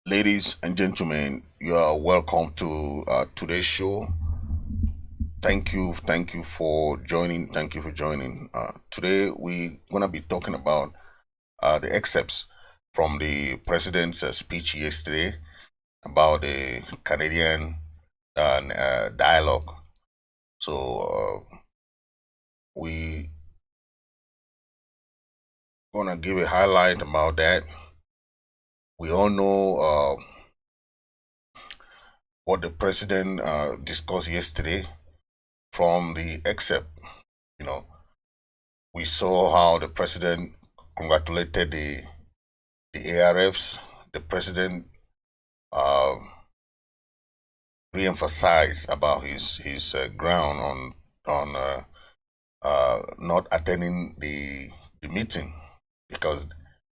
Ladies and gentlemen, you are welcome to today's show. Thank you for joining. Thank you for joining. Today we're gonna be talking about the excerpts from the president's speech yesterday about the Canadian dialogue. So we gonna give a highlight about that. We all know what the president discussed yesterday from the excerpt. You know, we saw how the president congratulated the ARFs. The president uh, re-emphasized about his ground on not attending the meeting because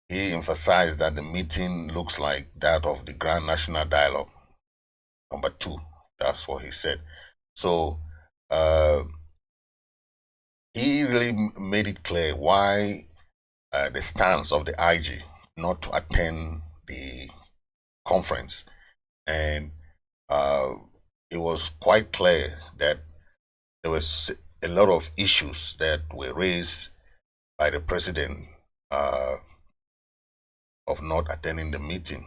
he emphasized that the meeting looks like that of the Grand National Dialogue number two. That's what he said. So uh, he really made it clear why the stance of the IG not to attend the conference, and uh, it was quite clear that there was a lot of issues that were raised by the president of not attending the meeting.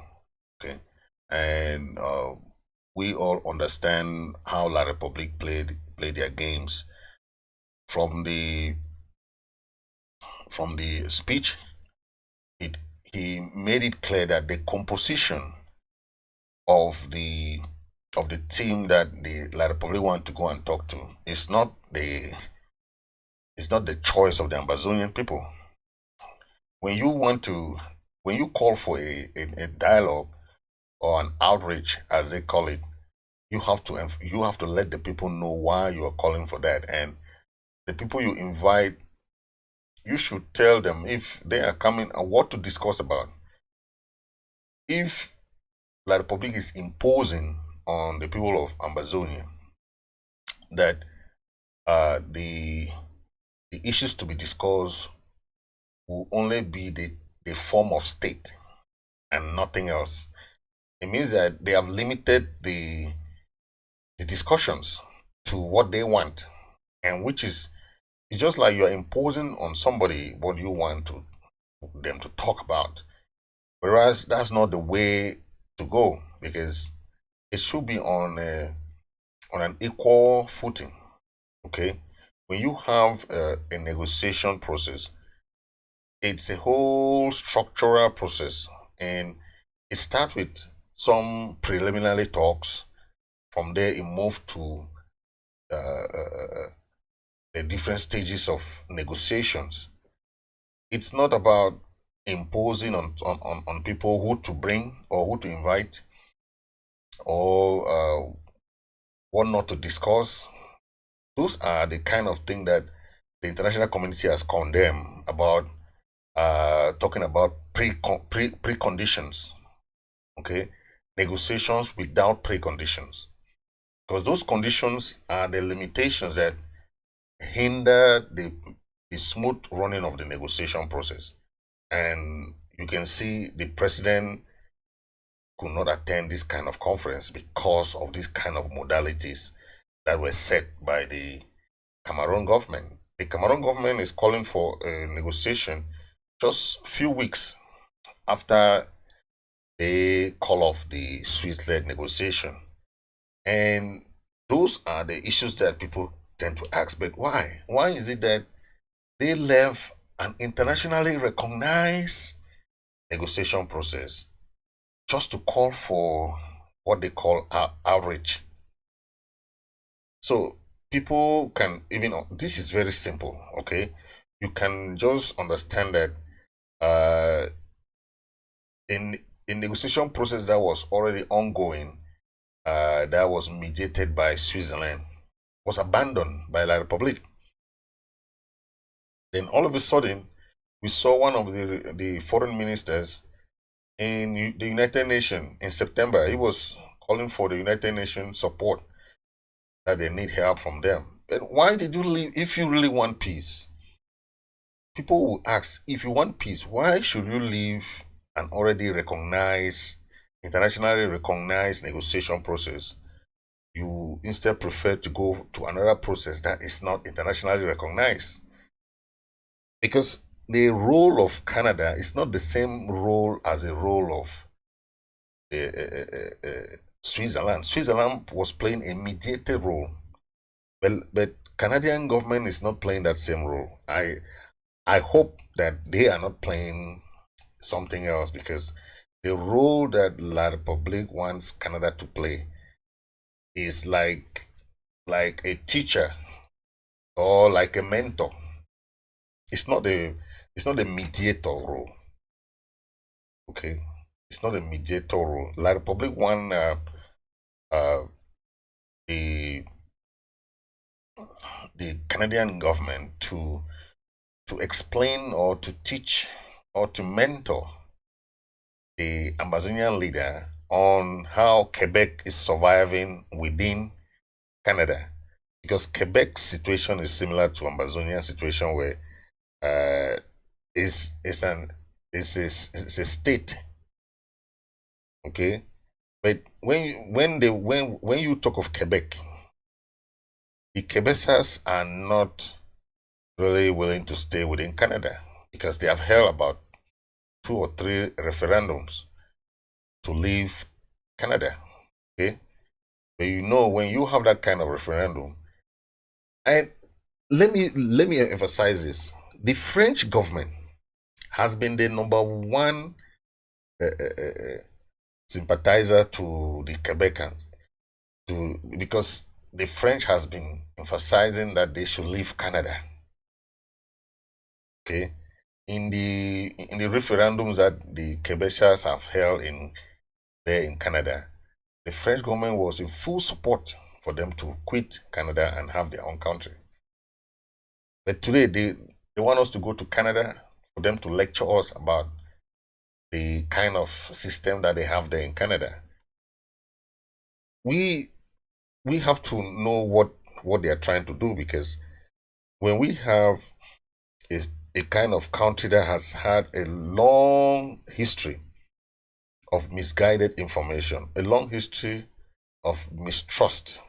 Okay, and we all understand how La Republique played their games from the speech. It he made it clear that the composition of the team that the La Republique want to go and talk to is not the choice of the Amazonian people. When you want to when you call for a dialogue or an outreach, as they call it, you have to let the people know why you are calling for that, and the people you invite, you should tell them if they are coming and what to discuss about. If La Republique is imposing on the people of Amazonia that the issues to be discussed will only be the form of state and nothing else. It means that they have limited the discussions to what they want, and which is it's just like you're imposing on somebody what you want them to talk about. Whereas that's not the way to go because it should be on an equal footing. Okay, when you have a negotiation process, it's a whole structural process, and it starts with some preliminary talks. From there, it moves to uh, uh, the different stages of negotiations. It's not about imposing on people who to bring or who to invite or what not to discuss. Those are the kind of thing that the international community has condemned about talking about preconditions. Okay, negotiations without preconditions, because those conditions are the limitations that hinder the smooth running of the negotiation process. And you can see the president could not attend this kind of conference because of these kind of modalities that were set by the Cameroon government. The Cameroon government is calling for a negotiation just few weeks after they call off the Swiss-led negotiation. And those are the issues that people tend to ask. But why? Why is it that they left an internationally recognized negotiation process just to call for what they call outreach? So people can even, this is very simple, okay? You can just understand that uh, in a negotiation process that was already ongoing, that was mediated by Switzerland, was abandoned by La Republique. Then all of a sudden, we saw one of the foreign ministers in the United Nations in September. He was calling for the United Nations support, that they need help from them. But why did you leave if you really want peace? People will ask, if you want peace, why should you leave an already recognized internationally recognized negotiation process, you instead prefer to go to another process that is not internationally recognized. Because the role of Canada is not the same role as the role of Switzerland. Switzerland was playing a mediated role, but Canadian government is not playing that same role. I hope that they are not playing something else, because the role that La Republique wants Canada to play is like a teacher or like a mentor. It's not a mediator role. Okay, it's not a mediator role. La Republique want uh, the the Canadian government to explain or to teach or to mentor the Amazonian leader on how Quebec is surviving within Canada, because Quebec's situation is similar to Amazonian situation, where uh, is an is a state, okay. But when you talk of Quebec, the Quebecers are not really willing to stay within Canada, because they have held about 2 or 3 referendums to leave Canada. Okay, but when you have that kind of referendum, and let me emphasize this: the French government has been the number one sympathizer to the Quebecans, because the French has been emphasizing that they should leave Canada. Okay, in the referendums that the Quebecers have held there in Canada, the French government was in full support for them to quit Canada and have their own country. But today they want us to go to Canada for them to lecture us about the kind of system that they have there in Canada. We we have to know what they are trying to do, because when we have a, a kind of country that has had a long history of misguided information, a long history of mistrust,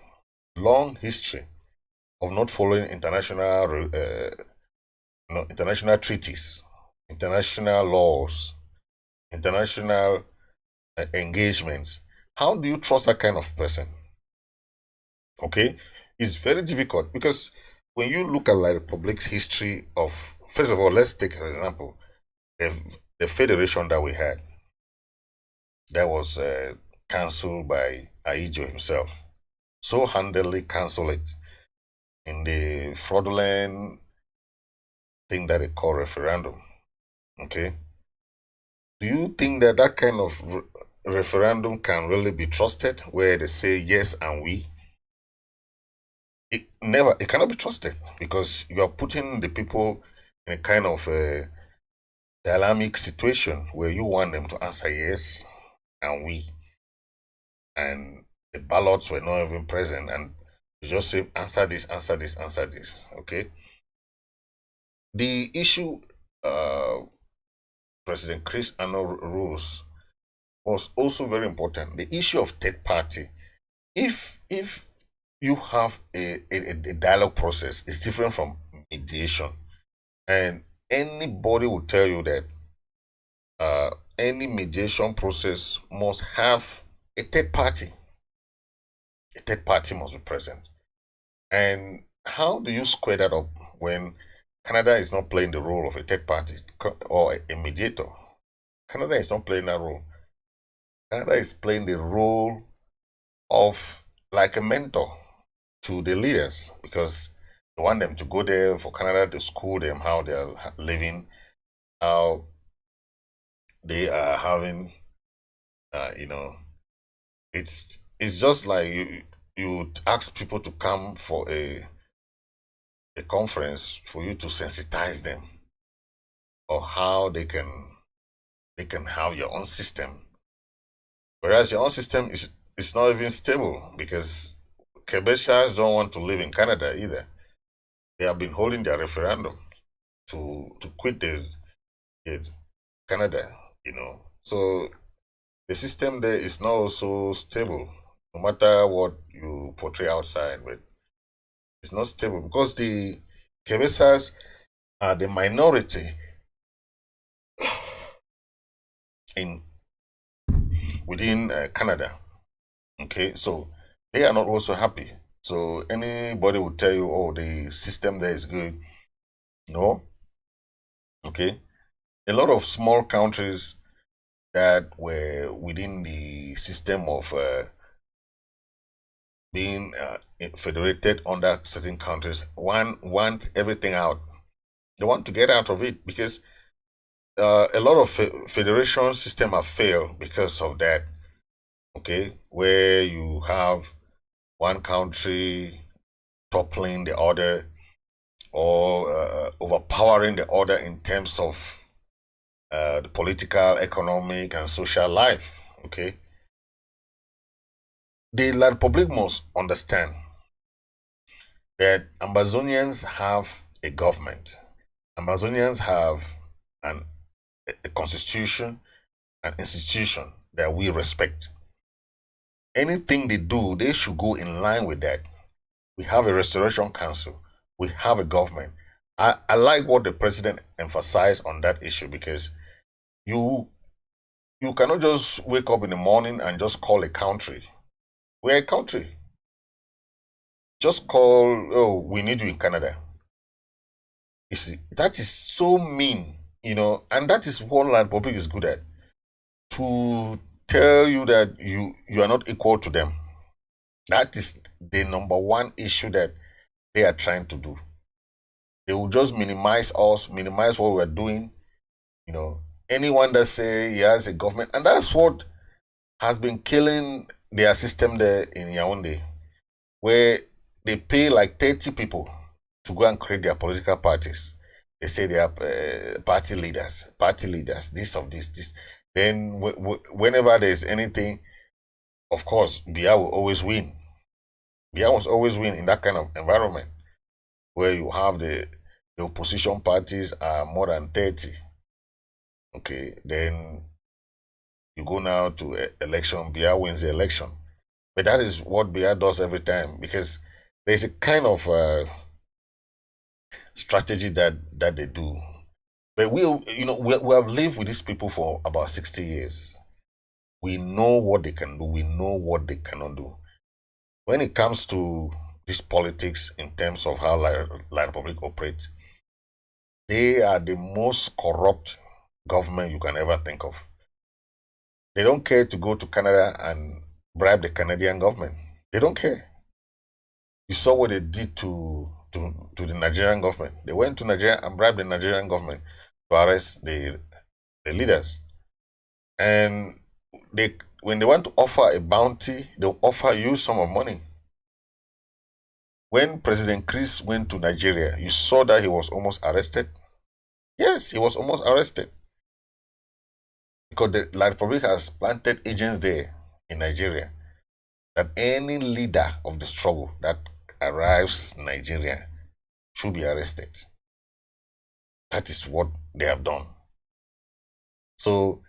long history of not following international treaties, international laws, international engagements. How do you trust that kind of person? Okay, it's very difficult, because when you look at like Republic's history of, first of all, let's take an example, the, the federation that we had, that was cancelled by Aijo himself, so handily cancelled it in the fraudulent thing that they call referendum. Okay, do you think that that kind of referendum can really be trusted, where they say yes and we? It cannot be trusted, because you are putting the people in a kind of a dynamic situation where you want them to answer yes and we, and the ballots were not even present, and you just say answer this, answer this, answer this. Okay, the issue President Chris Anu rules was also very important. The issue of third party. If you have a dialogue process, it's different from mediation. And anybody will tell you that any mediation process must have a third party. A third party must be present. And how do you square that up when Canada is not playing the role of a third party or a mediator? Canada is not playing that role. Canada is playing the role of like a mentor to the leaders, because they want them to go there for Canada to school them how they're living, how they are having, it's just like you ask people to come for a conference for you to sensitize them, or how they can have your own system, whereas your own system is not even stable, because Quebecers don't want to live in Canada either. They have been holding their referendum to quit the Canada, So the system there is not so stable, no matter what you portray outside, but it's not stable because the Kebesas are the minority in within Canada. Okay, so they are not also happy. So anybody would tell you, oh, the system there is good. No. Okay. A lot of small countries that were within the system of being federated under certain countries want everything out. They want to get out of it because a lot of federation system have failed because of that. Okay, where you have one country toppling the other or overpowering the other in terms of the political, economic, and social life. Okay, the La Republic must understand that Amazonians have a government. Amazonians have an, a constitution, an institution that we respect. Anything they do, they should go in line with that. We have a restoration council. We have a government. I like what the president emphasized on that issue because you cannot just wake up in the morning and just call a country. We're a country. Just call, oh, we need you in Canada. You see, that is so mean, and that is what La Republic is good at. To tell you that you are not equal to them. That is the number one issue that they are trying to do. They will just minimize us, minimize what we're doing. Anyone that say he has a government, and that's what has been killing their system there in Yaoundé, where they pay like 30 people to go and create their political parties. They say they are party leaders, this of this. Then whenever there's anything, of course, Biya will always win. Biya must always win in that kind of environment where you have the opposition parties are more than 30. Okay, then you go now to election, Biya wins the election. But that is what Biya does every time because there's a kind of strategy that they do. But we have lived with these people for about 60 years. We know what they can do. We know what they cannot do. When it comes to this politics in terms of how La Republic operates, they are the most corrupt government you can ever think of. They don't care to go to Canada and bribe the Canadian government. They don't care. You saw what they did to the Nigerian government. They went to Nigeria and bribed the Nigerian government to arrest the leaders. And when they want to offer a bounty, they'll offer you some of money. When President Chris went to Nigeria, you saw that he was almost arrested. Yes, he was almost arrested. Because the La Republic has planted agents there in Nigeria that any leader of the struggle that arrives in Nigeria should be arrested. That is what they have done. So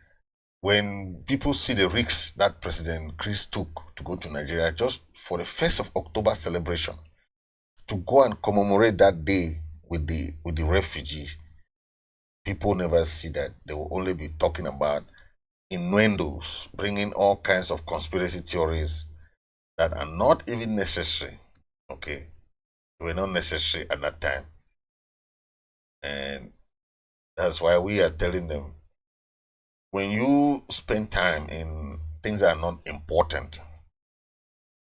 when people see the risks that President Chris took to go to Nigeria just for the 1st of October celebration, to go and commemorate that day with the refugees, people never see that. They will only be talking about innuendos, bringing all kinds of conspiracy theories that are not even necessary. Okay, they were not necessary at that time. And that's why we are telling them, when you spend time in things that are not important,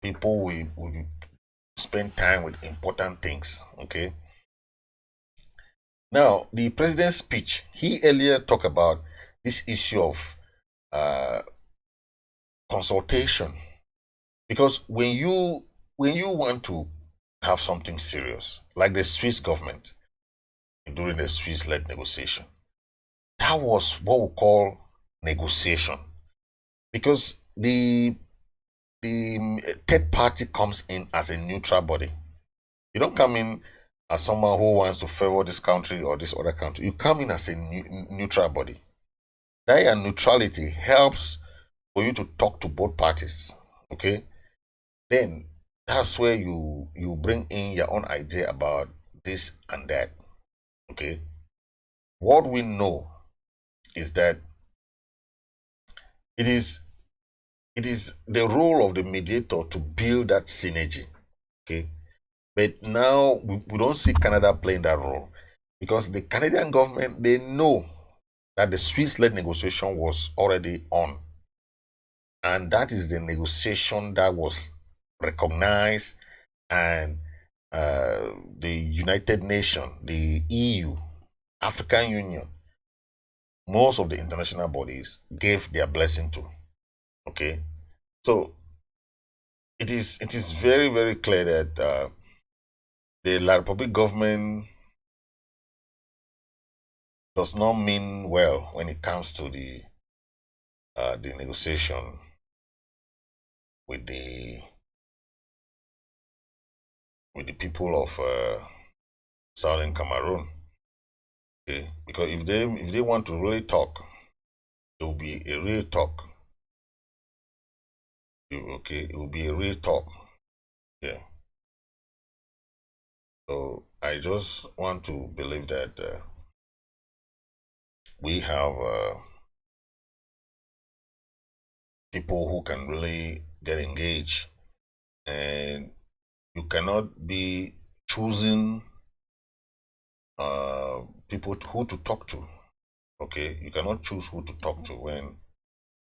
people will spend time with important things. Okay. Now, the president's speech, he earlier talked about this issue of consultation, because when you want to have something serious, like the Swiss government during the Swiss-led negotiation, that was what we call negotiation, because the third party comes in as a neutral body. You don't come in as someone who wants to favor this country or this other country. You come in as a neutral body. That neutrality helps for you to talk to both parties. Okay, then that's where you bring in your own idea about this and that. Okay, what we know is that it is the role of the mediator to build that synergy. Okay, but now we don't see Canada playing that role because the Canadian government, they know that the Swiss-led negotiation was already on, and that is the negotiation that was recognized, and the United Nations, the EU, African Union, most of the international bodies gave their blessing to. Okay, so it is very, very clear that the La Republic government does not mean well when it comes to the negotiation with the people of Southern Cameroon. Okay, because if they want to really talk, it will be a real talk. Okay, it will be a real talk. Yeah. So I just want to believe that we have people who can really get engaged, and you cannot be choosing people who to talk to. Okay, you cannot choose who to talk to when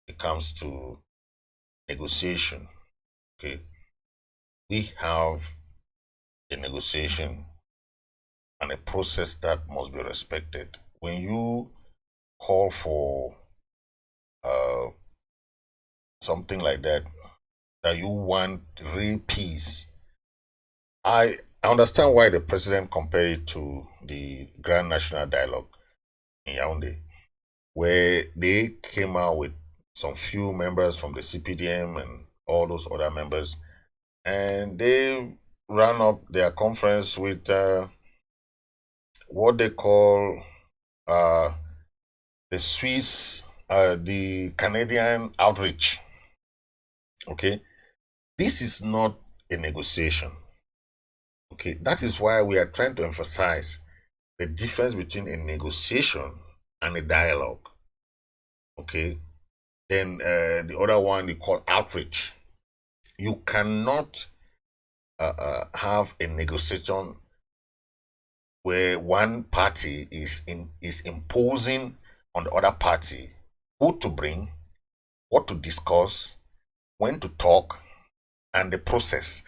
it comes to negotiation. Okay, we have a negotiation and a process that must be respected. When you call for something like that you want real peace, I understand why the president compared it to the Grand National Dialogue in Yaoundé, where they came out with some few members from the CPDM and all those other members, and they ran up their conference with what they call the Swiss, the Canadian outreach. Okay, this is not a negotiation. Okay, that is why we are trying to emphasize the difference between a negotiation and a dialogue. Okay, then the other one they call outreach. You cannot have a negotiation where one party is imposing on the other party who to bring, what to discuss, when to talk, and the process.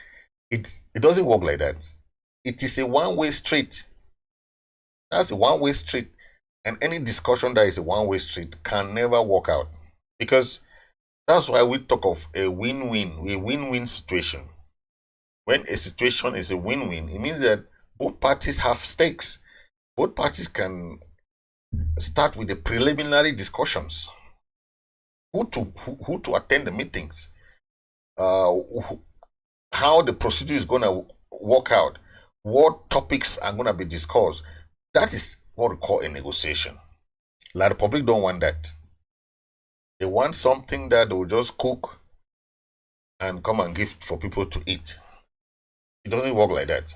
It doesn't work like that. It is a one-way street. That's a one-way street. And any discussion that is a one-way street can never work out. Because that's why we talk of a win-win situation. When a situation is a win-win, it means that both parties have stakes. Both parties can start with the preliminary discussions. Who to attend the meetings, how the procedure is going to work out, what topics are going to be discussed. That is what we call a negotiation. La Republic don't want that. They want something that they will just cook and come and give for people to eat. It doesn't work like that.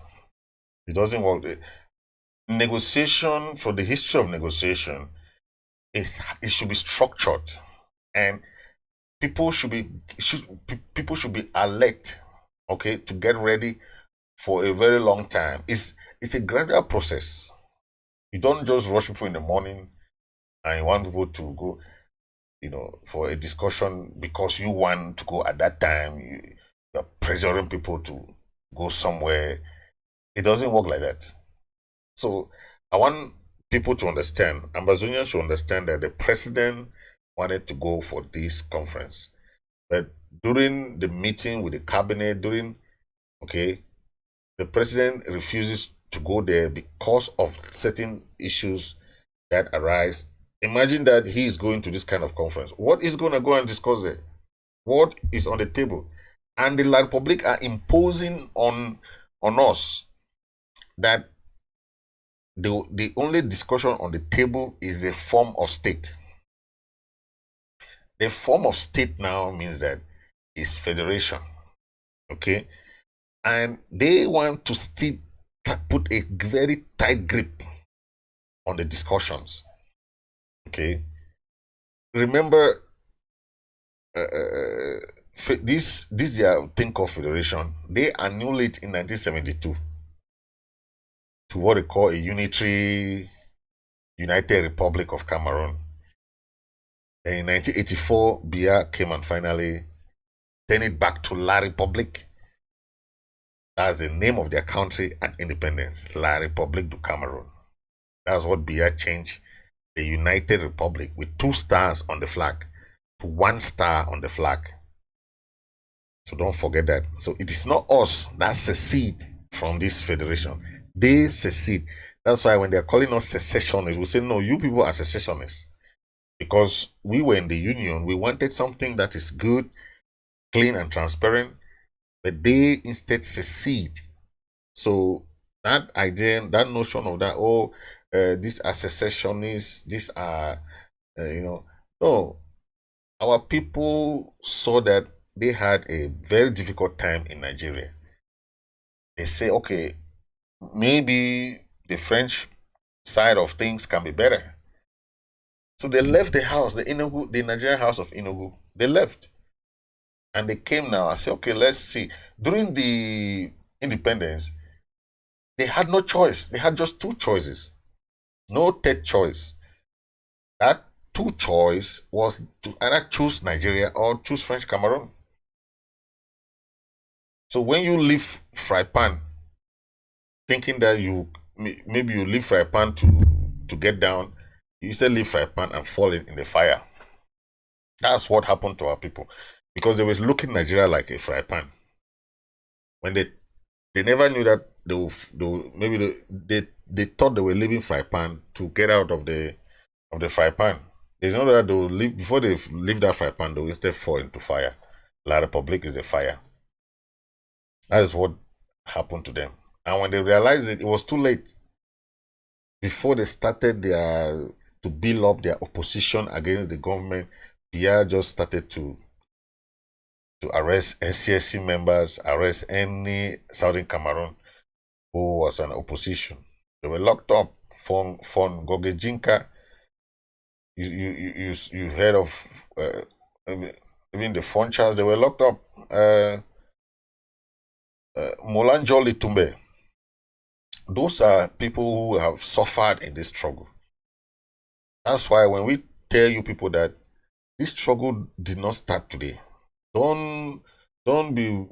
It doesn't work. Negotiation, for the history of negotiation, it should be structured, and people should be alert, okay, to get ready for a very long time. It's a gradual process. You don't just rush people in the morning and you want people to go, for a discussion because you want to go at that time. You're pressuring people to go somewhere. It doesn't work like that. So I want people to understand, Ambazonians should understand that the president wanted to go for this conference. But during the meeting with the cabinet, the president refuses to go there because of certain issues that arise. Imagine that he is going to this kind of conference. What is going to go and discuss there? What is on the table? And the La Republic are imposing on us that the only discussion on the table is a form of state. The form of state now means that it's federation. Okay. And they want to still put a very tight grip on the discussions. Okay. Remember, this their thing called federation, they annulled in 1972 to what they call a unitary United Republic of Cameroon. And in 1984, Biya came and finally turned it back to La Republique. That's the name of their country at independence, La République du Cameroon. That's what Biya changed the United Republic with 2 stars on the flag to 1 star on the flag. So don't forget that. So it is not us that secede from this federation. They secede. That's why when they're calling us secessionists, we say, no, you people are secessionists. Because we were in the union, we wanted something that is good, clean, and transparent, but they instead secede. So that idea, that notion of that, these are secessionists, these are, no, our people saw that they had a very difficult time in Nigeria. They say, okay, maybe the French side of things can be better. So they left the house, the Nigerian house of Enugu. They left. And they came now and said, okay, let's see. During the independence, they had no choice. They had just 2 choices. No third choice. That 2 choice was to either choose Nigeria or choose French Cameroon. So when you leave fry pan, thinking that maybe you leave fry pan to get down, you instead leave fry pan and fall in the fire. That's what happened to our people, because they was looking Nigeria like a fry pan. When they never knew that they thought they were leaving fry pan to get out of the fry pan. They know that they will leave before they leave that fry pan. They will instead fall into fire. La Republique is a fire. That is what happened to them. And when they realized it, it was too late. Before they started to build up their opposition against the government, Biya just started to arrest NCSC members, arrest any Southern Cameroon who was an opposition. They were locked up. Fon Gogejinka, you heard of even the Fonchas, they were locked up. Molanjoli Tumbe. Those are people who have suffered in this struggle. That's why when we tell you people that this struggle did not start today, don't be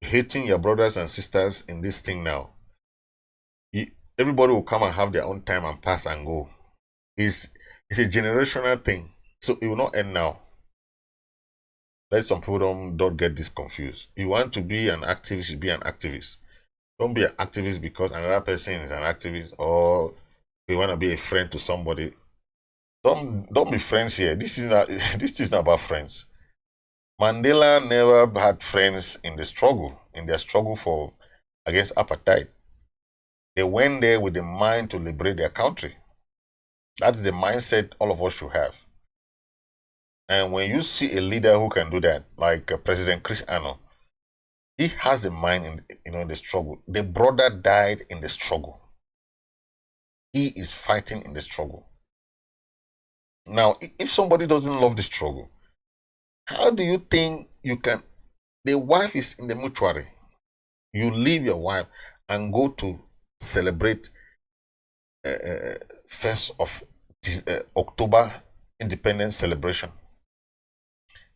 hating your brothers and sisters in this thing now. Everybody will come and have their own time and pass and go. It's a generational thing, so it will not end now. Let some people don't get this confused. You want to be an activist, you be an activist. Don't be an activist because another person is an activist, or you want to be a friend to somebody. Don't be friends here. This is not about friends. Mandela never had friends in their struggle against apartheid. They went there with the mind to liberate their country. That's the mindset all of us should have. And when you see a leader who can do that, like President Chris Anu, he has a mind in the struggle. The brother died in the struggle. He is fighting in the struggle. Now, if somebody doesn't love the struggle, how do you think you can? The wife is in the mortuary. You leave your wife and go to celebrate 1st of October independence celebration.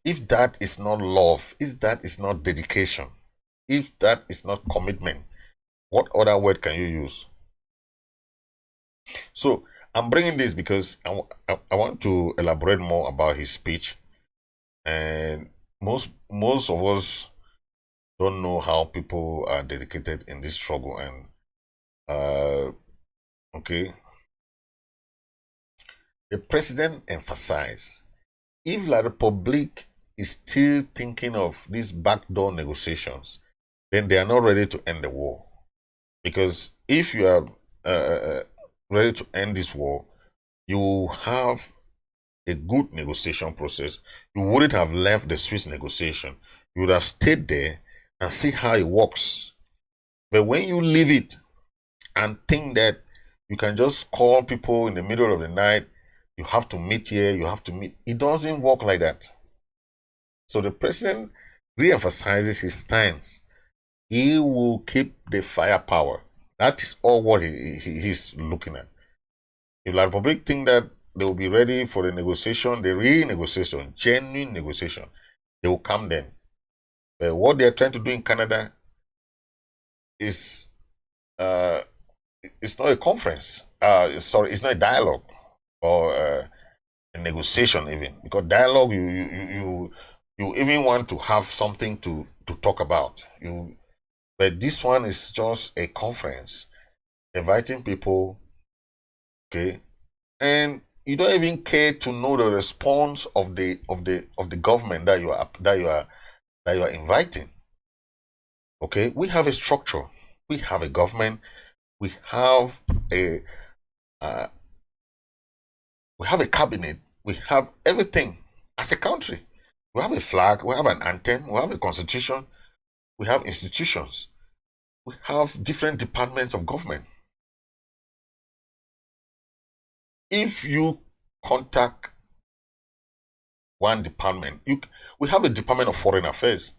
If that is not love, if that is not dedication, if that is not commitment, what other word can you use? So I'm bringing this because I want to elaborate more about his speech. And most of us don't know how people are dedicated in this struggle. And okay, the president emphasized, if La Republique is still thinking of these backdoor negotiations, then they are not ready to end the war. Because if you are ready to end this war, you have a good negotiation process, you wouldn't have left the Swiss negotiation. You would have stayed there and see how it works. But when you leave it and think that you can just call people in the middle of the night, you have to meet here, you have to meet, it doesn't work like that. So the president re-emphasizes his stance. He will keep the firepower. That is all what he's looking at. If La Republic think that they will be ready for the negotiation, the renegotiation, genuine negotiation, they will come then. But what they're trying to do in Canada is it's not a conference. It's not a dialogue or a negotiation even, because dialogue you even want to have something to talk about. But this one is just a conference, inviting people, okay, and you don't even care to know the response of the government that you are inviting. Okay, we have a structure, we have a government, we have a cabinet, we have everything as a country. We have a flag, we have an anthem, we have a constitution, we have institutions, we have different departments of government. If you contact one department, we have a Department of Foreign Affairs.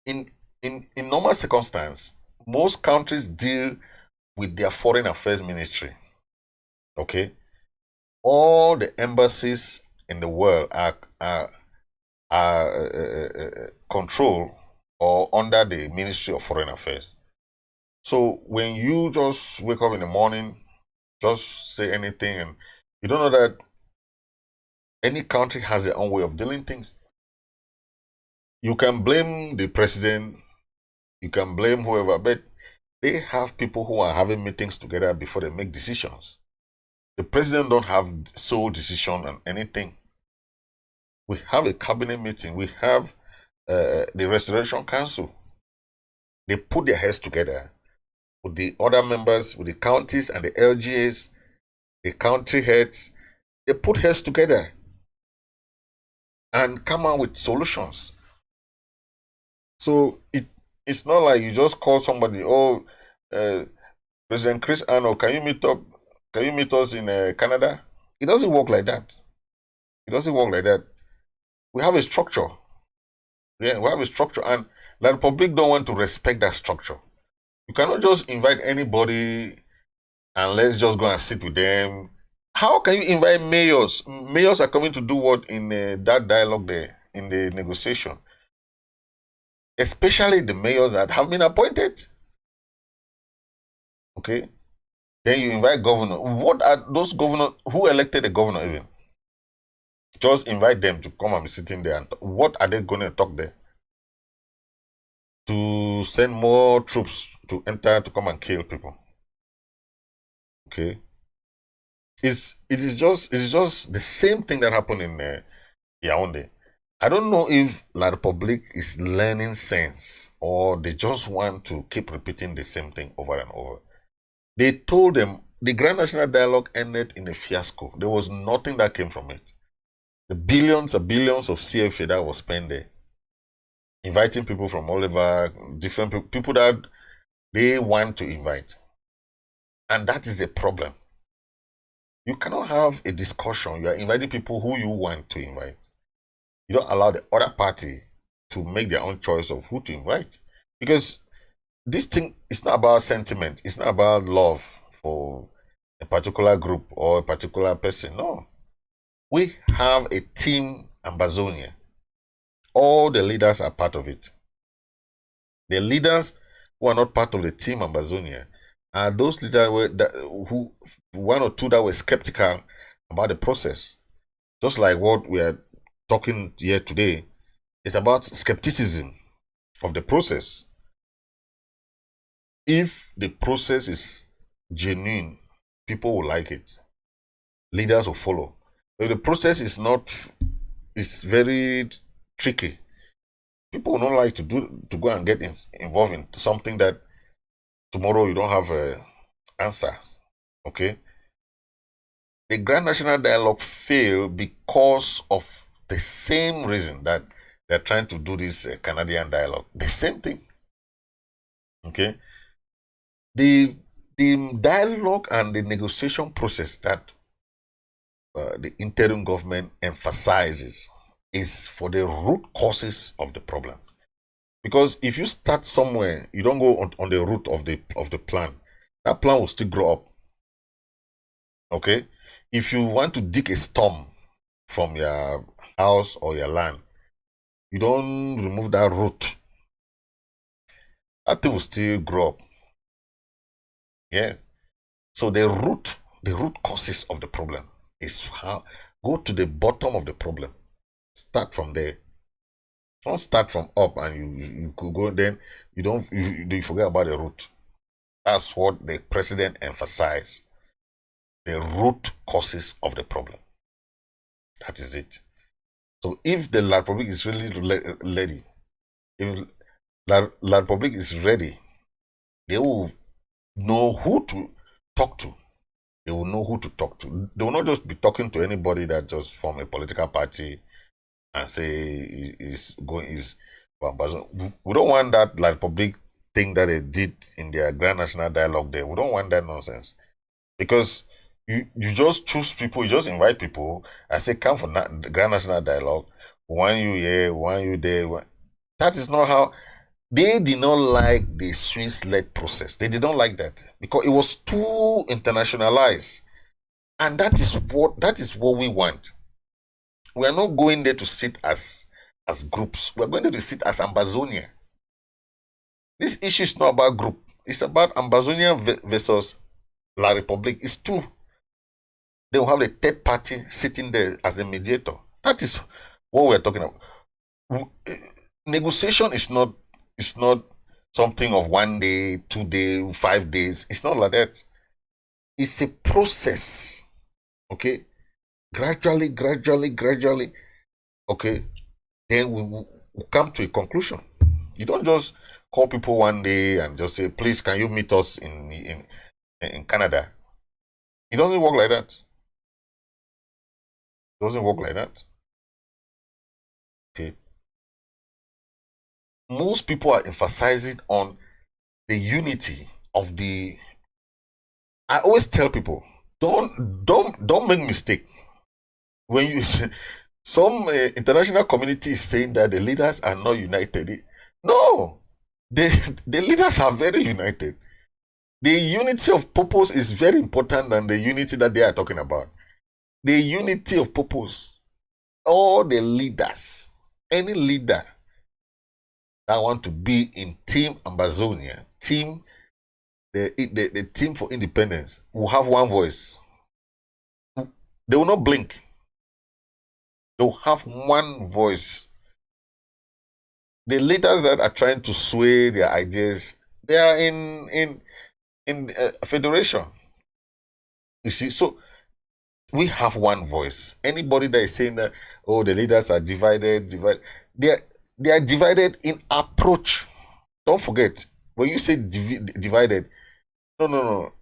In normal circumstance, most countries deal with their Foreign Affairs Ministry. Okay, all the embassies in the world are controlled or under the Ministry of Foreign Affairs. So when you just wake up in the morning, just say anything, and you don't know that any country has their own way of doing things. You can blame the president, you can blame whoever, but they have people who are having meetings together before they make decisions. The president don't have sole decision on anything. We have a cabinet meeting. We have the Restoration Council. They put their heads together with the other members, with the counties and the LGAs, the country heads. They put heads together and come out with solutions. So it's not like you just call somebody, President Chris Anu, can you meet up? Can you meet us in Canada? It doesn't work like that. It doesn't work like that. We have a structure. Yeah, we have a structure, and the Republic don't want to respect that structure. You cannot just invite anybody and let's just go and sit with them. How can you invite mayors? Mayors are coming to do what in that dialogue there, in the negotiation? Especially the mayors that have been appointed. Okay? Then you invite governor. What are those governors? Who elected the governor even? Just invite them to come and be sitting there. And what are they going to talk there? To send more troops to enter to come and kill people. Okay? It is just the same thing that happened in Yaoundé. I don't know if La Republique is learning sense or they just want to keep repeating the same thing over and over. They told them the Grand National Dialogue ended in a fiasco. There was nothing that came from it. The billions and billions of CFA that was spent there, inviting people from all over, different people that they want to invite. And that is a problem. You cannot have a discussion. You are inviting people who you want to invite. You don't allow the other party to make their own choice of who to invite. Because this thing is not about sentiment. It's not about love for a particular group or a particular person. No. We have a team Ambazonia. All the leaders are part of it. The leaders who are not part of the team Ambazonia are those leaders who one or two that were skeptical about the process. Just like what we are talking here today, it's about skepticism of the process. If the process is genuine, people will like it. Leaders will follow. If the process is not, it's very tricky. People will not like to go and get involved in something that tomorrow you don't have answers. Okay. The Grand National Dialogue failed because of the same reason that they're trying to do this Canadian dialogue. The same thing. Okay. The dialogue and the negotiation process that the interim government emphasizes is for the root causes of the problem. Because if you start somewhere, you don't go on the root of the plan. That plan will still grow up. Okay? If you want to dig a storm from your house or your land, you don't remove that root. That thing will still grow up. Yes. So the root causes of the problem is how go to the bottom of the problem. Start from there. Don't start from up and you could go, then you forget about the root. That's what the president emphasized. The root causes of the problem. That is it. So if the La Republic is really ready, if La Republic is ready, they will know who to talk to. They will know who to talk to. They will not just be talking to anybody that just form a political party and say is we don't want that La Republic thing that they did in their Grand National Dialogue there. We don't want that nonsense. Because you just choose people, you just invite people and say, come for the Grand National Dialogue. One you here, one you there. That is not how. They did not like the Swiss-led process. They did not like that because it was too internationalized. And that is what we want. We are not going there to sit as groups. We are going there to sit as Ambazonia. This issue is not about group. It's about Ambazonia versus La Republique. It's two. They will have a third party sitting there as a mediator. That is what we're talking about. Negotiation is not something of 1 day, 2 days, 5 days. It's not like that. It's a process. Okay? Gradually. Okay? Then we will come to a conclusion. You don't just call people one day and just say, please, can you meet us in Canada? It doesn't work like that. It doesn't work like that. Okay? Most people are emphasizing on the unity of the. I always tell people, don't make mistake. When you some international community is saying that the leaders are not united. No, the leaders are very united. The unity of purpose is very important than the unity that they are talking about. The unity of purpose. All the leaders, any leader that want to be in Team Ambazonia, the team for independence, will have one voice. They will not blink. They will have one voice. The leaders that are trying to sway their ideas, they are in a federation. You see, so we have one voice. Anybody that is saying that, oh, the leaders are divided, they are divided in approach. Don't forget, when you say divided, no.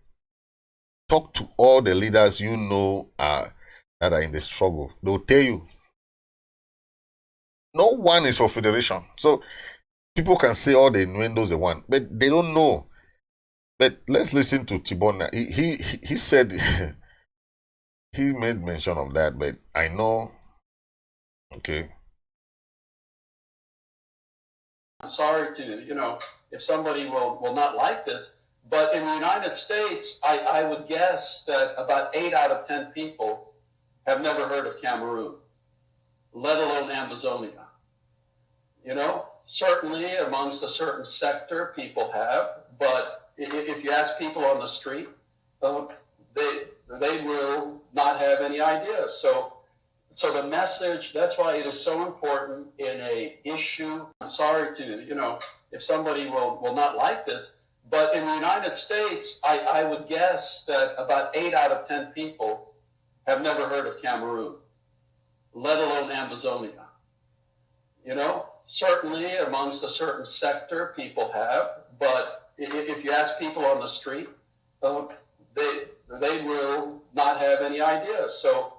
Talk to all the leaders you know that are in the struggle. They'll tell you. No one is for federation. So people can say all the innuendos they want, but they don't know. But let's listen to Tibona. He said he made mention of that, but I know. Okay. I'm sorry to, if somebody will not like this, but in the United States, I would guess that about 8 out of 10 people have never heard of Cameroon, let alone Amazonia. Certainly amongst a certain sector, people have, but if you ask people on the street, they will not have any idea. So the message, that's why it is so important in a issue. I'm sorry to, if somebody will not like this, but in the United States, I would guess that about 8 out of 10 people have never heard of Cameroon, let alone Amazonia. Certainly amongst a certain sector, people have, but if you ask people on the street, they will not have any ideas. So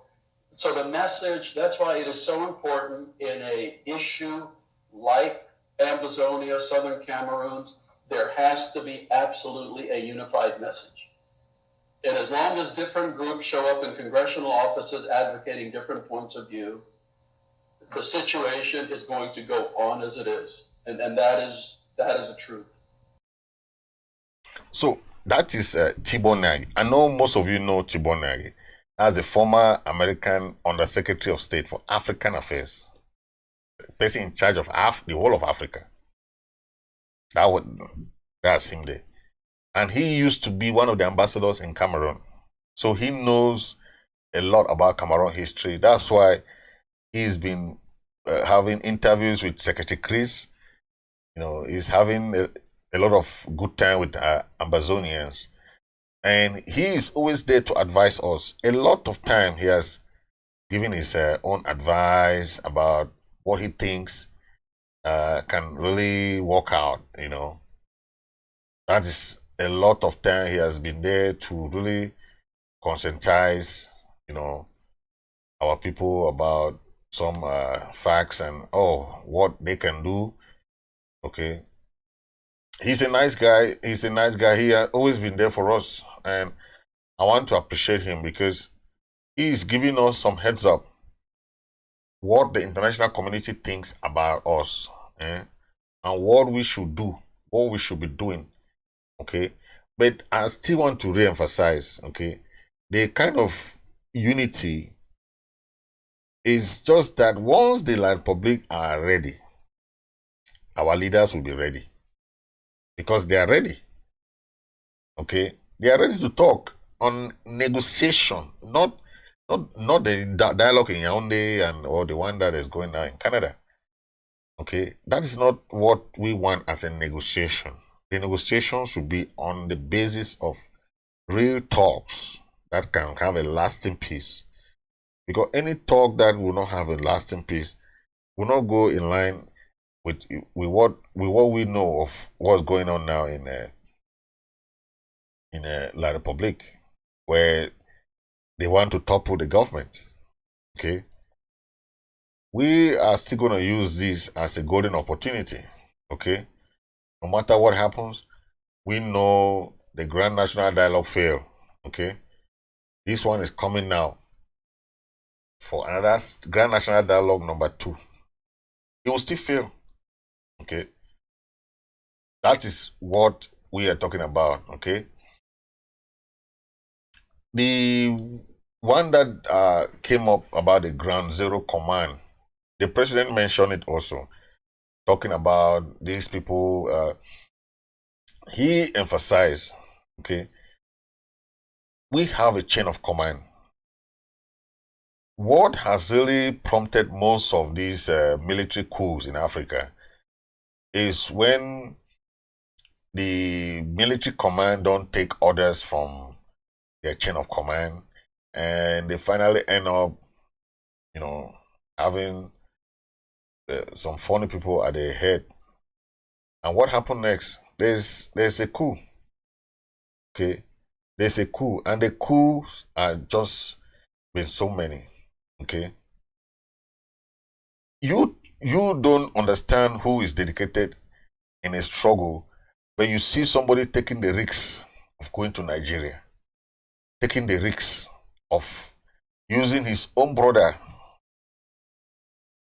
the message, that's why it is so important in a issue like Amazonia, Southern Cameroons, there has to be absolutely a unified message. And as long as different groups show up in congressional offices advocating different points of view, the situation is going to go on as it is. And that is the truth. So that is Tibor Nagy. I know most of you know Tibor Nagy as a former American Undersecretary of State for African Affairs, person in charge of the whole of Africa. That's him there. And he used to be one of the ambassadors in Cameroon. So he knows a lot about Cameroon history. That's why he's been having interviews with Secretary Chris. You know, he's having a lot of good time with Amazonians. And he is always there to advise us. A lot of time he has given his own advice about what he thinks can really work out, you know. That is a lot of time he has been there to really conscientize, you know, our people about some facts and what they can do. Okay. He's a nice guy. He's a nice guy. He has always been there for us. And I want to appreciate him because he's giving us some heads up what the international community thinks about us and what we should do, what we should be doing. Okay. But I still want to re-emphasize, okay, the kind of unity is just that once the La Republic are ready, our leaders will be ready. Because they are ready. Okay? They are ready to talk on negotiation, not the dialogue in Yaoundé or the one that is going on in Canada. Okay? That is not what we want as a negotiation. The negotiation should be on the basis of real talks that can have a lasting peace. Because any talk that will not have a lasting peace will not go in line with what we know of what's going on now in La Republique, where they want to topple the government. Okay, we are still going to use this as a golden opportunity. Okay, no matter what happens, we know the Grand National Dialogue failed. Okay, this one is coming now for another Grand National Dialogue number 2. It will still fail. Okay, that is what we are talking about. Okay, the one that came up about the Ground Zero Command, the president mentioned it also, talking about these people. He emphasized, okay, we have a chain of command. What has really prompted most of these military coups in Africa is when the military command don't take orders from their chain of command and they finally end up, you know, having some funny people at their head. And what happened next? There's a coup. Okay, there's a coup, and the coups are just been so many. Okay, you don't understand who is dedicated in a struggle when you see somebody taking the risk of going to Nigeria, taking the risk of using his own brother.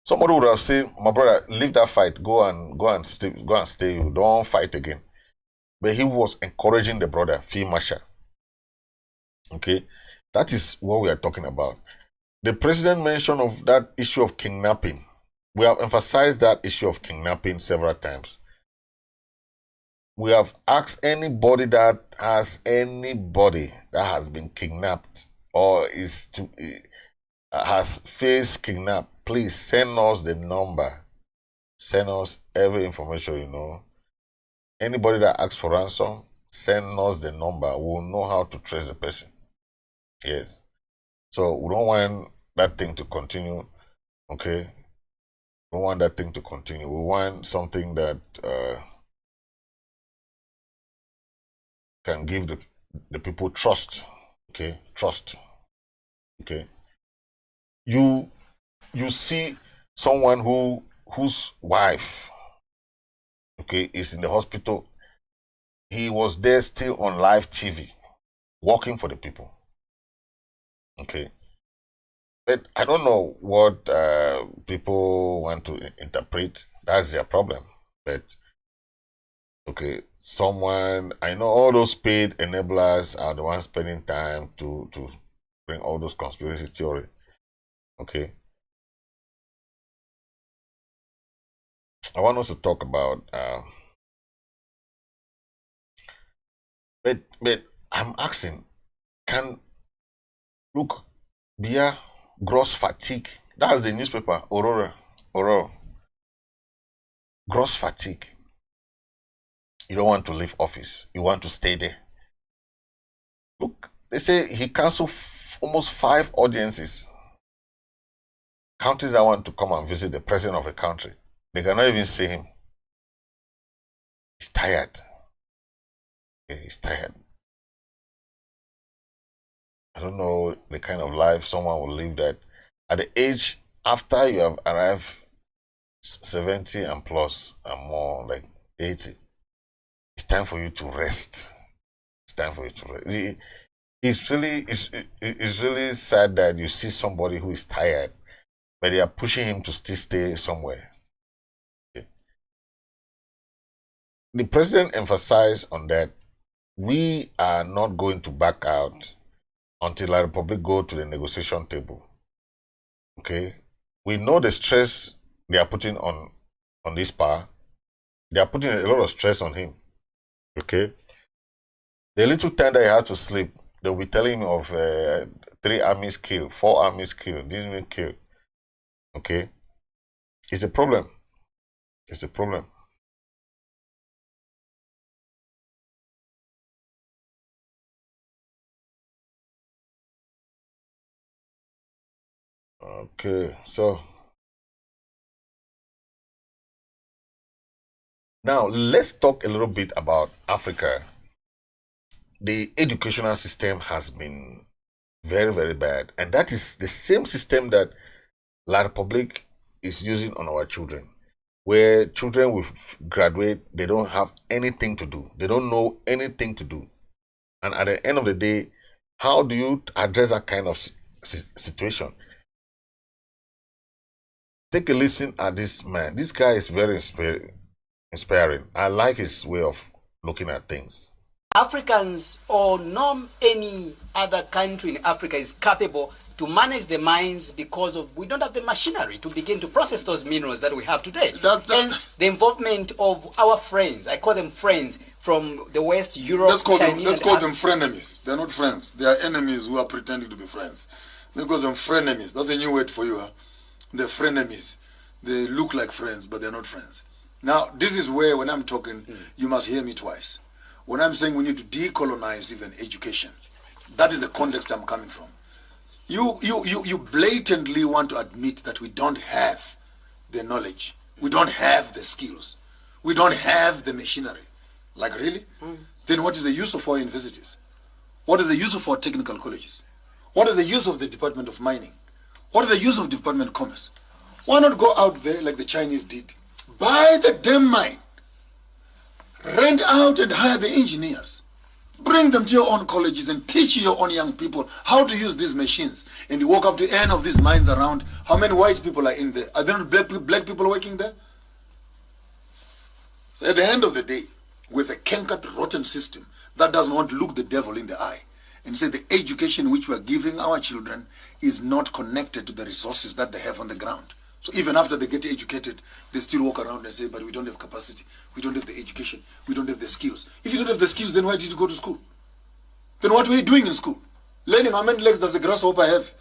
Somebody would have said, "My brother, leave that fight. Go and stay. Don't fight again." But he was encouraging the brother, Field Marshal. Okay, that is what we are talking about. The president mentioned of that issue of kidnapping. We have emphasized that issue of kidnapping several times. We have asked anybody that has been kidnapped or has faced kidnap, please send us the number. Send us every information you know. Anybody that asks for ransom, send us the number. We'll know how to trace the person. Yes. So we don't want that thing to continue. Okay. We don't want that thing to continue. We want something that can give the people trust. Okay, trust. Okay, you see someone whose wife, okay, is in the hospital. He was there still on live TV, working for the people. Okay, but I don't know what people want to interpret. That's their problem. But okay, someone, I know all those paid enablers are the ones spending time to bring all those conspiracy theory. Okay, I want us to talk about but I'm asking, can look Bia gross fatigue? That's the newspaper, Aurora. Gross fatigue. You don't want to leave office. You want to stay there. Look, they say he canceled almost 5 audiences. Countries that want to come and visit the president of a country, they cannot even see him. He's tired. Okay, he's tired. I don't know the kind of life someone will live that at the age after you have arrived 70 and plus and more, like 80. It's time for you to rest. It's time for you to rest. It's really sad that you see somebody who is tired, but they are pushing him to still stay somewhere. Okay. The president emphasized on that we are not going to back out until the Republic go to the negotiation table. Okay, we know the stress they are putting on this power. They are putting a lot of stress on him. Okay, the little time that he has to sleep, they'll be telling him of 3 armies killed, 4 armies killed, this one killed. Okay, it's a problem. It's a problem. Okay, so now let's talk a little bit about Africa. The educational system has been very, very bad, and that is the same system that La Republic is using on our children, where children will graduate, they don't have anything to do, they don't know anything to do, and at the end of the day, how do you address that kind of situation? Take a listen at this man. This guy is very inspiring. I like his way of looking at things. Africans or no any other country in Africa is capable to manage the mines because of we don't have the machinery to begin to process those minerals that we have today. Hence, the involvement of our friends, I call them friends from the West, Europe, let's call them frenemies. They're not friends. They are enemies who are pretending to be friends. Let's call them frenemies. That's a new word for you, huh? They're frenemies. They look like friends, but they're not friends. Now, this is where, when I'm talking, you must hear me twice. When I'm saying we need to decolonize even education, that is the context I'm coming from. You blatantly want to admit that we don't have the knowledge. We don't have the skills. We don't have the machinery. Like, really? Then what is the use of our universities? What is the use of our technical colleges? What is the use of the Department of Mining? What is the use of Department of Commerce? Why not go out there like the Chinese did? Buy the damn mine. Rent out and hire the engineers. Bring them to your own colleges and teach your own young people how to use these machines. And you walk up to any of these mines around, how many white people are in there? Are there not black people working there? So at the end of the day, with a cankered, rotten system that doesn't want to look the devil in the eye and say the education which we are giving our children is not connected to the resources that they have on the ground. So even after they get educated, they still walk around and say, but we don't have capacity, we don't have the education, we don't have the skills. If you don't have the skills, then why did you go to school? Then what were you doing in school? Learning how many legs does a grasshopper have?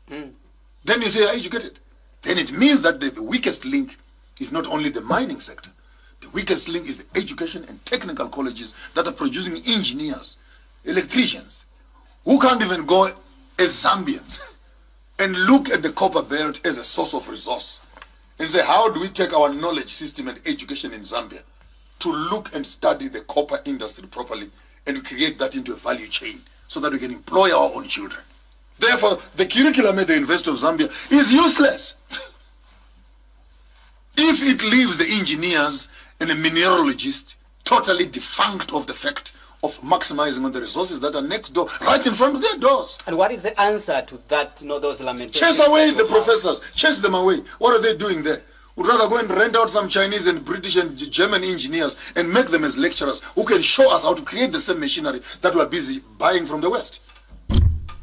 Then you say you're educated. Then it means that the weakest link is not only the mining sector. The weakest link is the education and technical colleges that are producing engineers, electricians, who can't even go as Zambians and look at the copper belt as a source of resource and say, how do we take our knowledge system and education in Zambia to look and study the copper industry properly and create that into a value chain so that we can employ our own children. Therefore, the curriculum at the University of Zambia is useless. If it leaves the engineers and the mineralogists totally defunct of the fact of maximizing on the resources that are next door, right in front of their doors. And what is the answer to that, those lamentations? Chase away the professors. Chase them away. What are they doing there? Would rather go and rent out some Chinese and British and German engineers and make them as lecturers who can show us how to create the same machinery that we're busy buying from the West.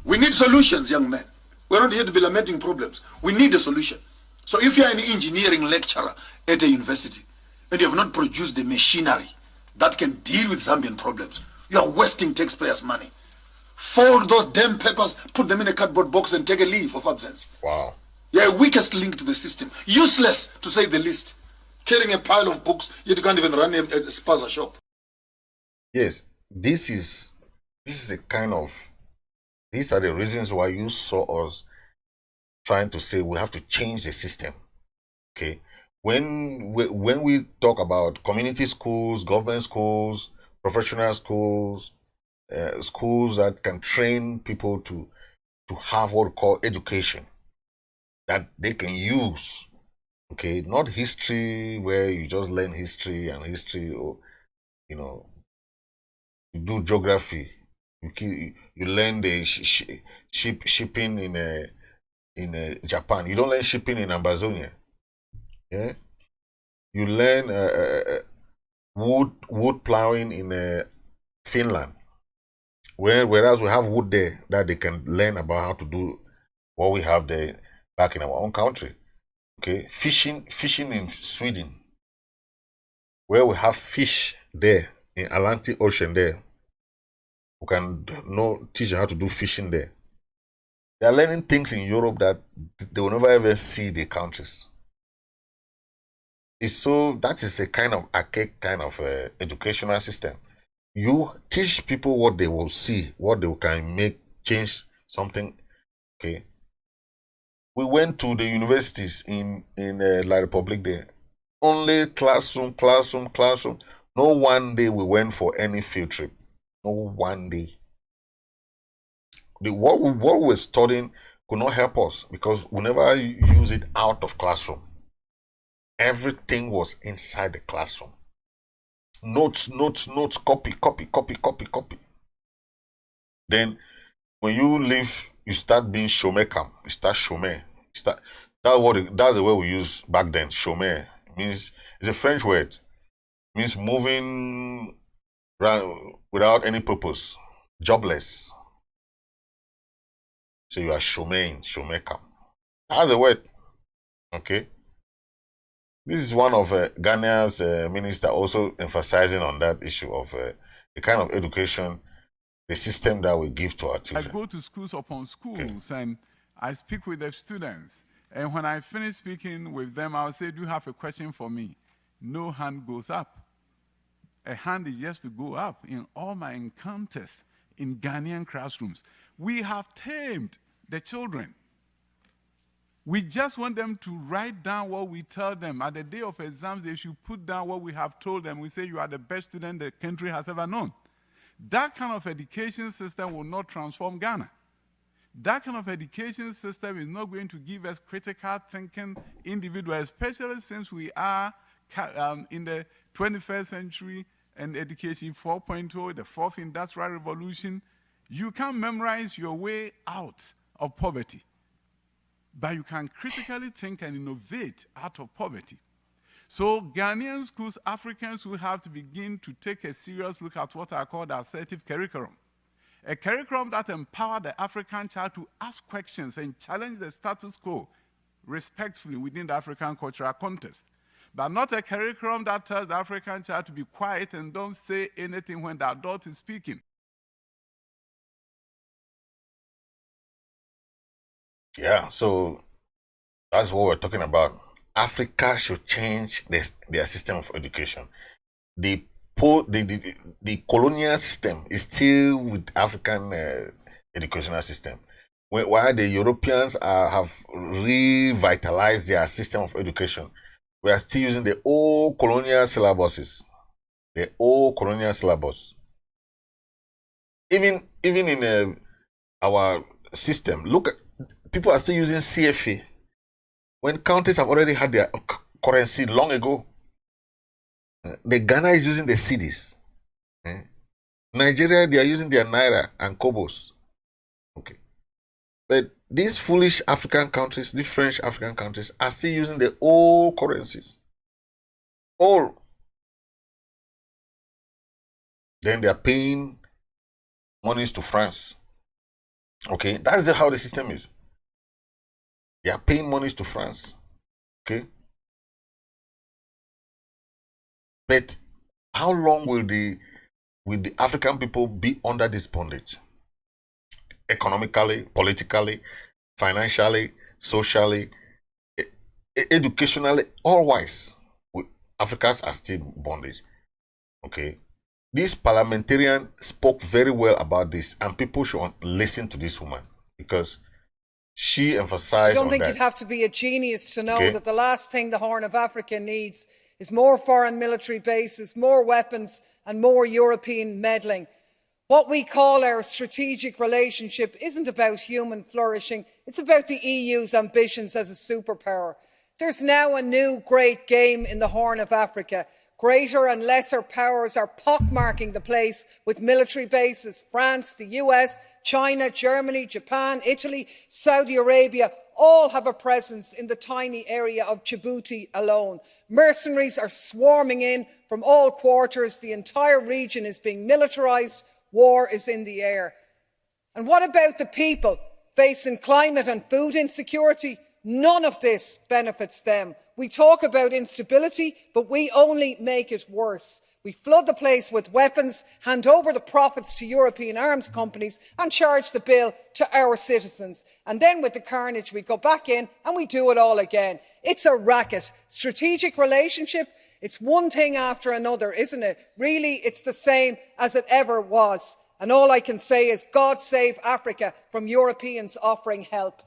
We need solutions, young men. We're not here to be lamenting problems. We need a solution. So if you're an engineering lecturer at a university and you have not produced the machinery that can deal with Zambian problems, you are wasting taxpayers' money. Fold those damn papers, put them in a cardboard box and take a leave of absence. Wow. You're a weakest link to the system. Useless, to say the least. Carrying a pile of books, yet you can't even run a spaza shop. Yes, this is a kind of, these are the reasons why you saw us trying to say we have to change the system. Okay, when we talk about community schools, government schools, professional schools, schools that can train people to have what we call education that they can use. Okay, not history where you just learn history or you do geography. You learn the shipping in Japan. You don't learn shipping in Amazonia. Yeah, you learn wood plowing in Finland. Whereas we have wood there that they can learn about how to do what we have there back in our own country. Okay, fishing in Sweden, where we have fish there in Atlantic Ocean there. We can teach them how to do fishing there. They are learning things in Europe that they will never ever see the countries. That is a kind of archaic kind of educational system. You teach people what they will see, what they can change something. Okay. We went to the universities in La Republic there. Only classroom. No one day we went for any field trip. No one day. What we were studying could not help us because we never use it out of classroom. Everything was inside the classroom. Notes, copy. Then when you leave, you start being shomekam. You start shome. That's the way we use back then. Shome means, it's a French word. It means moving around without any purpose. Jobless. So you are shomekam. That's the word. Okay. This is one of Ghana's minister also emphasizing on that issue of the kind of education, the system that we give to our children. I go to schools upon schools and I speak with the students. And when I finish speaking with them, I'll say, do you have a question for me? No hand goes up. A hand is just to go up. In all my encounters in Ghanaian classrooms, we have tamed the children. We just want them to write down what we tell them. At the day of exams, they should put down what we have told them. We say, you are the best student the country has ever known. That kind of education system will not transform Ghana. That kind of education system is not going to give us critical thinking individuals, especially since we are in the 21st century and education 4.0, the fourth industrial revolution. You can't memorize your way out of poverty, but you can critically think and innovate out of poverty. So Ghanaian schools, Africans will have to begin to take a serious look at what I call the assertive curriculum. A curriculum that empowers the African child to ask questions and challenge the status quo respectfully within the African cultural context. But not a curriculum that tells the African child to be quiet and don't say anything when the adult is speaking. Yeah, so that's what we're talking about. Africa should change their system of education. The colonial system is still with African educational system. While the Europeans have revitalized their system of education, we are still using the old colonial syllabuses. The old colonial syllabus. Even in our system, look at people are still using CFA when countries have already had their currency long ago. The Ghana is using the cedis. Nigeria, they are using their naira and kobos. Okay, but these foolish African countries, these French African countries, are still using the old currencies. All. Then they are paying monies to France. Okay, that is how the system is. They are paying monies to France. Okay, but how long will the African people be under this bondage? Economically, politically, financially, socially, educationally, all wise, Africans are still bondage. Okay, this parliamentarian spoke very well about this, and people should listen to this woman because she emphasized on that. I don't think you'd have to be a genius to know that the last thing the Horn of Africa needs is more foreign military bases, more weapons and more European meddling. What we call our strategic relationship isn't about human flourishing, it's about the EU's ambitions as a superpower. There's now a new great game in the Horn of Africa. Greater and lesser powers are pockmarking the place with military bases. France, the US, China, Germany, Japan, Italy, Saudi Arabia all have a presence in the tiny area of Djibouti alone. Mercenaries are swarming in from all quarters. The entire region is being militarised. War is in the air. And what about the people facing climate and food insecurity? None of this benefits them. We talk about instability, but we only make it worse. We flood the place with weapons, hand over the profits to European arms companies and charge the bill to our citizens. And then with the carnage, we go back in and we do it all again. It's a racket. Strategic relationship, it's one thing after another, isn't it? Really, it's the same as it ever was. And all I can say is, God save Africa from Europeans offering help.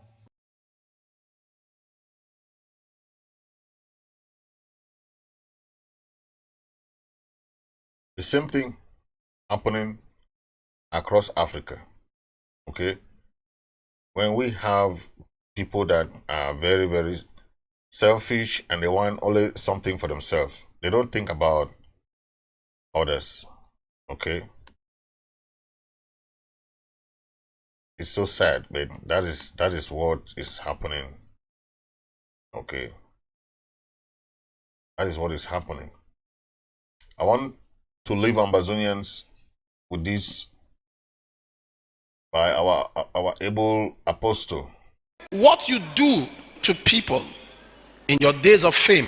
The same thing happening across Africa. Okay, when we have people that are very, very selfish and they want only something for themselves, they don't think about others. Okay, it's so sad, but that is what is happening. Okay, that is what is happening. I want to leave Ambazonians with this by our able apostle. What you do to people in your days of fame,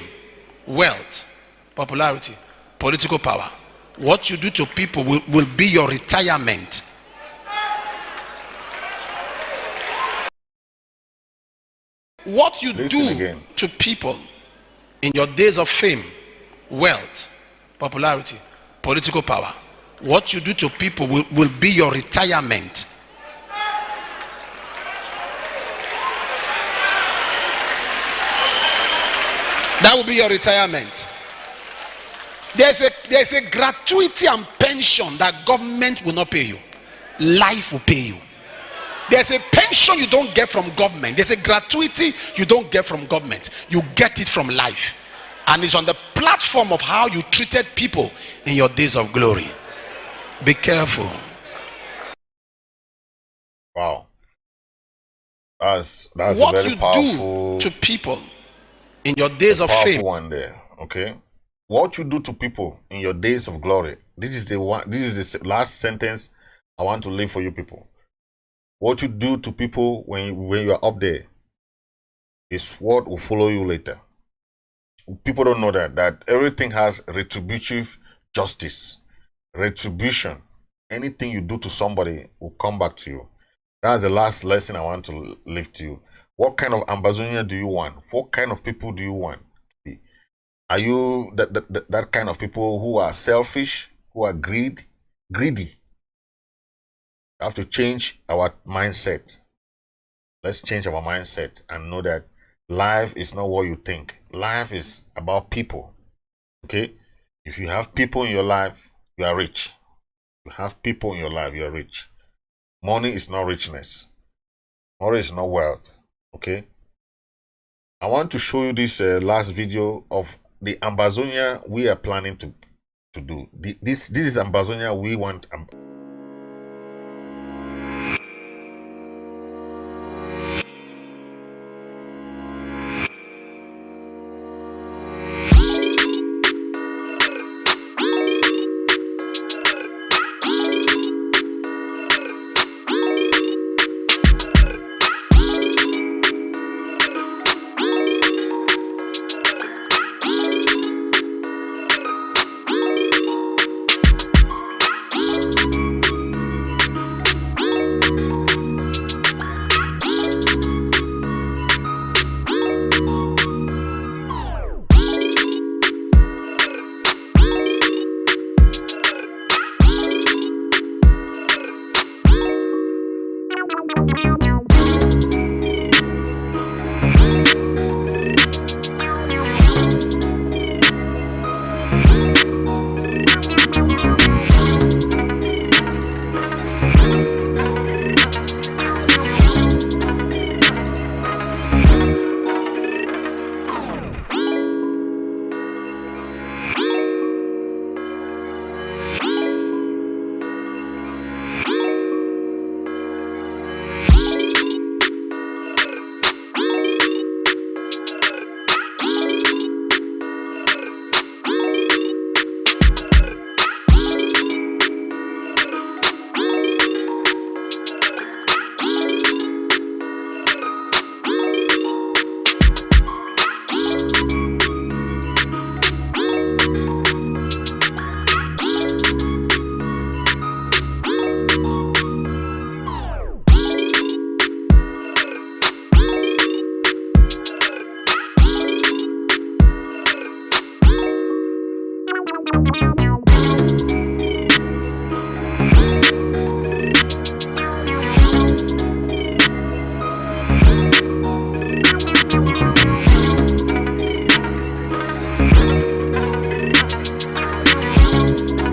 wealth, popularity, political power, what you do to people will be your retirement. What you do to people in your days of fame, wealth, popularity, political power, what you do to people will be your retirement. That will be your retirement. There's a gratuity and pension that government will not pay you. Life will pay you. There's a pension you don't get from government. There's a gratuity you don't get from government. You get it from life. And it's on the platform of how you treated people in your days of glory. Be careful. Wow. That's what very you powerful, do to people in your days of fame. One there, okay? What you do to people in your days of glory. This is the last sentence I want to leave for you people. What you do to people when you are up there is what will follow you later. People don't know that everything has retributive justice, retribution. Anything you do to somebody will come back to you. That's the last lesson I want to leave to you. What kind of Ambazonian do you want? What kind of people do you want to be? Are you that kind of people who are selfish, who are greedy? We have to change our mindset. Let's change our mindset and know that life is not what you think. Life is about people. Okay? If you have people in your life, you are rich. You have people in your life, you're rich. Money is not richness. Money is not wealth. Okay? I want to show you this last video of the Amazonia we are planning to do. This is Amazonia we want.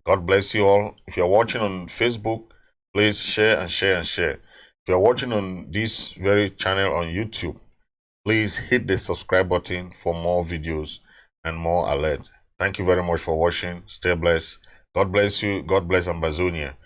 God bless you all. If you're watching on Facebook, please share and share and share. If you're watching on this very channel on YouTube, please hit the subscribe button for more videos and more alerts. Thank you very much for watching. Stay blessed. God bless you. God bless Amazonia.